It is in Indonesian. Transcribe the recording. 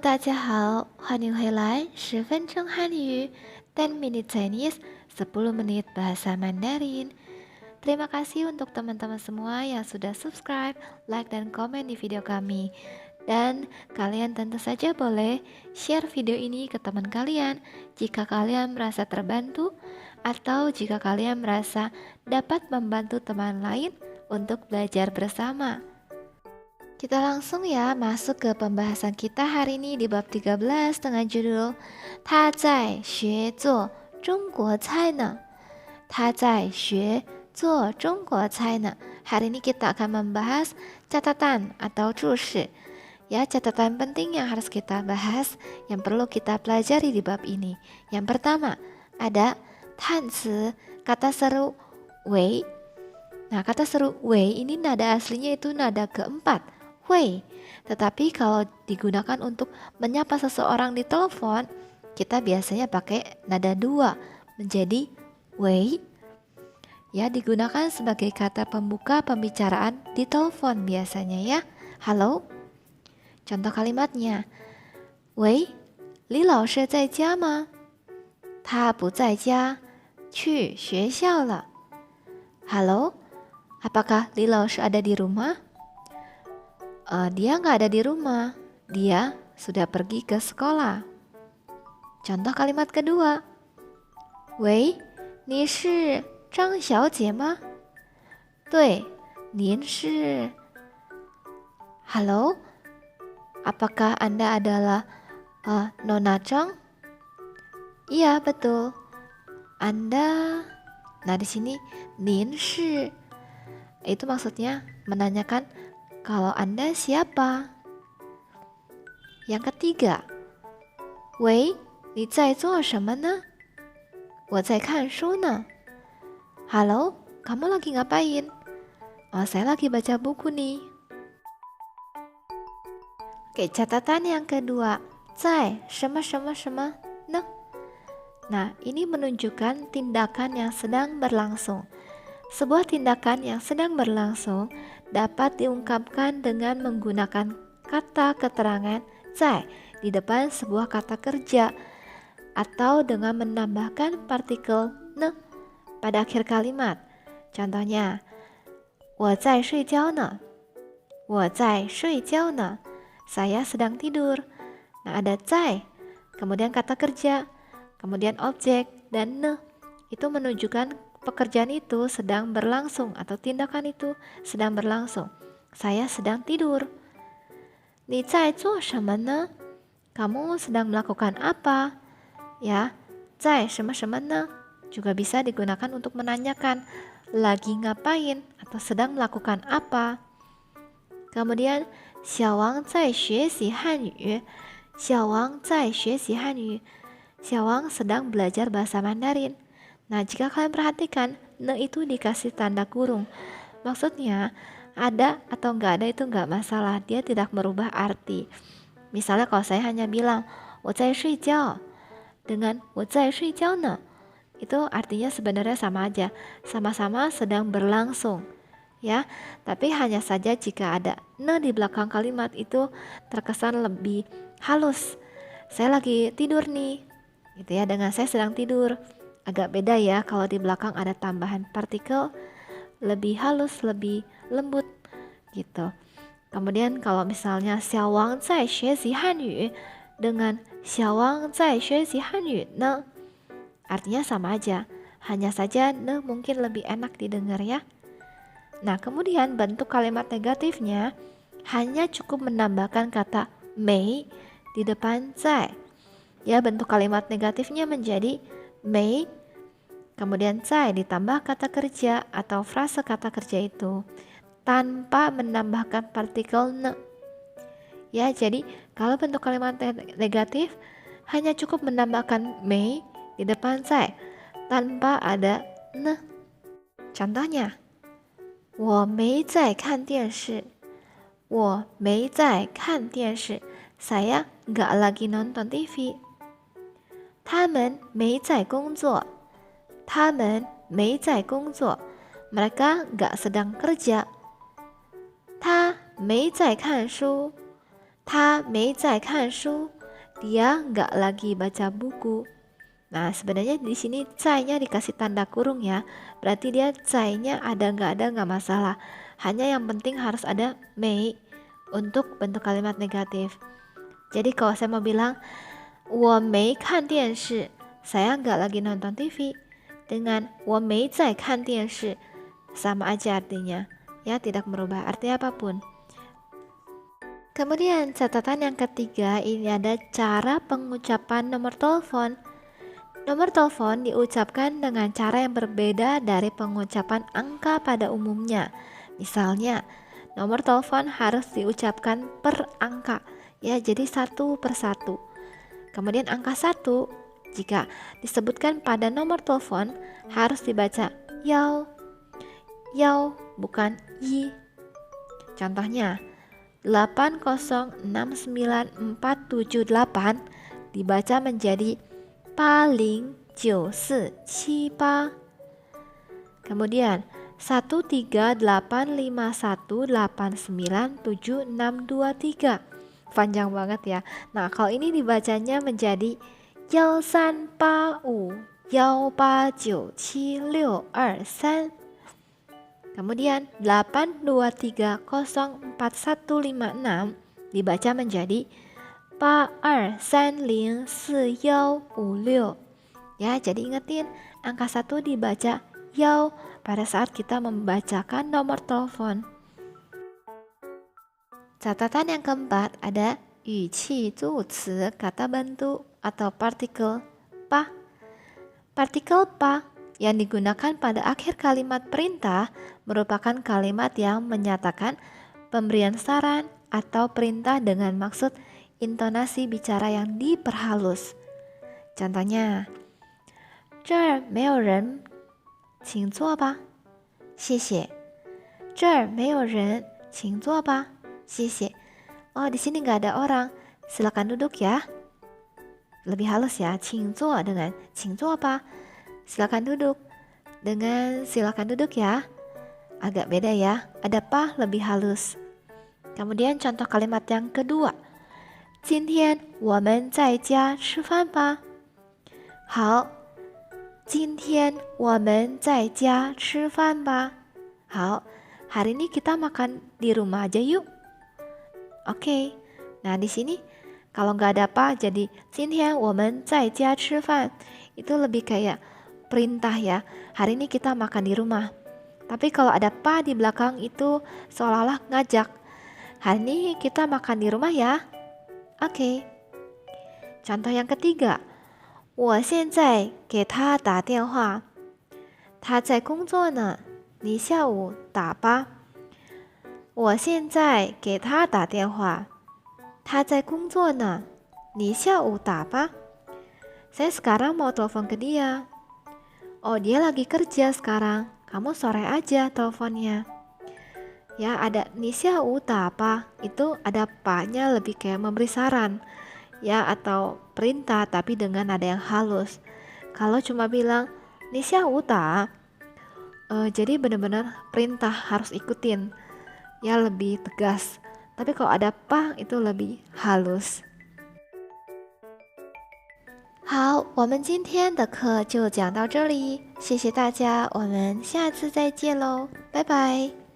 大家好，欢迎回来10分钟汉语 10 minute Chinese 10 menit bahasa Mandarin. Terima kasih untuk teman-teman semua yang sudah subscribe, like, dan komen di video kami. Dan kalian tentu saja boleh share video ini ke teman kalian jika kalian merasa terbantu atau jika kalian merasa dapat membantu teman lain untuk belajar bersama. Kita langsung ya masuk ke pembahasan kita hari ini di bab 13 dengan judul 他在学做中国菜呢. 他在学做中国菜呢. Hari ini kita akan membahas catatan atau 注释. Ya, catatan penting yang harus kita bahas, yang perlu kita pelajari di bab ini. Yang pertama, ada 叹词, kata seru wei. Nah, kata seru wei ini nada aslinya itu nada keempat, wei. Tetapi kalau digunakan untuk menyapa seseorang di telepon, kita biasanya pakai nada 2 menjadi wei. Ya, digunakan sebagai kata pembuka pembicaraan di telepon biasanya ya. Halo. Contoh kalimatnya. Wei, Li Lao Shi zai jia ma? Ta bu zai jia, qu xue xiao le. Halo, apakah Li Lao Shi ada di rumah? Dia nggak ada di rumah, dia sudah pergi ke sekolah. Contoh kalimat kedua. Wei, ni shi Zhang Xiaojie ma? Dui, nin shi. Halo, apakah Anda adalah Nona Zhang? Iya, betul. Anda. Nah, di sini nin shi itu maksudnya menanyakan kalau Anda siapa. Yang ketiga, Wei, ni zai zuo shenme ne? Wo zai kan shu ne. Halo, kamu lagi ngapain? Saya lagi baca buku nih. Oke, catatan yang kedua, zai sheme sheme sheme ne. Nah, ini menunjukkan tindakan yang sedang berlangsung. Sebuah tindakan yang sedang berlangsung dapat diungkapkan dengan menggunakan kata keterangan zai di depan sebuah kata kerja atau dengan menambahkan partikel ne pada akhir kalimat. Contohnya, 我在睡觉呢. 我在睡觉呢. Saya sedang tidur. Nah, ada zai, kemudian kata kerja, kemudian objek, dan ne. Itu menunjukkan pekerjaan itu sedang berlangsung atau tindakan itu sedang berlangsung. Saya sedang tidur. 你在做什么呢? Kamu sedang melakukan apa? Ya, 在什么什么呢? Juga bisa digunakan untuk menanyakan lagi ngapain atau sedang melakukan apa. Kemudian, 小王在学习汉语. 小王在学习汉语. 小王 sedang belajar bahasa Mandarin. Nah, jika kalian perhatikan, ne itu dikasih tanda kurung. Maksudnya, ada atau nggak ada itu nggak masalah. Dia tidak merubah arti. Misalnya kalau saya hanya bilang, 我在睡觉. Dengan 我在睡觉呢. Itu artinya sebenarnya sama aja, sama-sama sedang berlangsung, ya. Tapi hanya saja jika ada ne di belakang kalimat itu terkesan lebih halus. Saya lagi tidur nih, gitu ya. Dengan saya sedang tidur, agak beda ya kalau di belakang ada tambahan partikel, lebih halus, lebih lembut, gitu. Kemudian kalau misalnya 小王在学习汉语 dengan 小王在学习汉语呢. Artinya sama aja, hanya saja ne mungkin lebih enak didengar ya. Nah, kemudian bentuk kalimat negatifnya hanya cukup menambahkan kata mei di depan zai. Ya, bentuk kalimat negatifnya menjadi mei, kemudian zai ditambah kata kerja atau frase kata kerja itu tanpa menambahkan partikel ne. Ya, jadi kalau bentuk kalimat negatif hanya cukup menambahkan mei di depan zai tanpa ada ne. Contohnya, 我没在看电视. 我没在看电视. Saya nggak lagi nonton TV. 他们没在工作. 他们没在工作. Mereka nggak sedang kerja. 他没在看书. 他没在看书. dia nggak lagi baca buku. Nah, sebenarnya di sini zai-nya dikasih tanda kurung ya. Berarti dia zai-nya ada nggak masalah. Hanya yang penting harus ada mei untuk bentuk kalimat negatif. Jadi kalau saya mau bilang 我没看电视, saya nggak lagi nonton TV. Dengan 我没在看电视, sama aja artinya. Ya, tidak merubah arti apapun. Kemudian catatan yang ketiga, ini ada cara pengucapan nomor telepon. Nomor telepon diucapkan dengan cara yang berbeda dari pengucapan angka pada umumnya. Misalnya, nomor telepon harus diucapkan per angka, ya, jadi satu per satu. Kemudian angka 1, jika disebutkan pada nomor telepon, harus dibaca yao, yao, bukan yi. Contohnya, 8069478 dibaca menjadi paling 9478. Kemudian 13851897623. Panjang banget ya. Nah, kalau ini dibacanya menjadi 138518977623. Kemudian 823045156 dibaca menjadi 82304156. Ya, jadi ingetin angka 1 dibaca yao pada saat kita membacakan nomor telepon. Catatan yang keempat ada 语气助词 kata bantu atau partikel pa. Partikel pa yang digunakan pada akhir kalimat perintah merupakan kalimat yang menyatakan pemberian saran atau perintah dengan maksud intonasi bicara yang diperhalus. Contohnya, 这儿没有人，请坐吧，谢谢。这儿没有人，请坐吧，谢谢。Oh, di sini nggak ada orang, silakan duduk ya. Lebih halus ya, 请坐 dengan 请坐吧，silakan duduk dengan silakan duduk ya. Agak beda ya, ada pa lebih halus. Kemudian contoh kalimat yang kedua, 今天我们在家吃饭吧。好，今天我们在家吃饭吧。好，hari ini kita makan di rumah aja yuk. Oke, nah di sini kalau nggak ada pa jadi 今天我们在家吃饭 itu lebih kayak perintah ya. Hari ini kita makan di rumah. Tapi kalau ada pa di belakang itu seolah-olah ngajak. Hari ini kita makan di rumah ya. Oke. Contoh yang ketiga, 我现在给他打电话，他在工作呢，你下午打吧。我现在给他打电话，他在工作呢，你下午打吧。Saya sekarang mau telepon ke dia. Oh, dia lagi kerja sekarang. Kamu sore aja teleponnya. Ya, ada nisya uta apa? Itu ada pa-nya lebih kayak memberi saran. Ya, atau perintah tapi dengan nada yang halus. Kalau cuma bilang nisya uta, jadi benar-benar perintah harus ikutin. Ya, lebih tegas. Tapi kalau ada pa itu lebih halus. 好，我们今天的课就讲到这里，谢谢大家，我们下次再见喽，拜拜。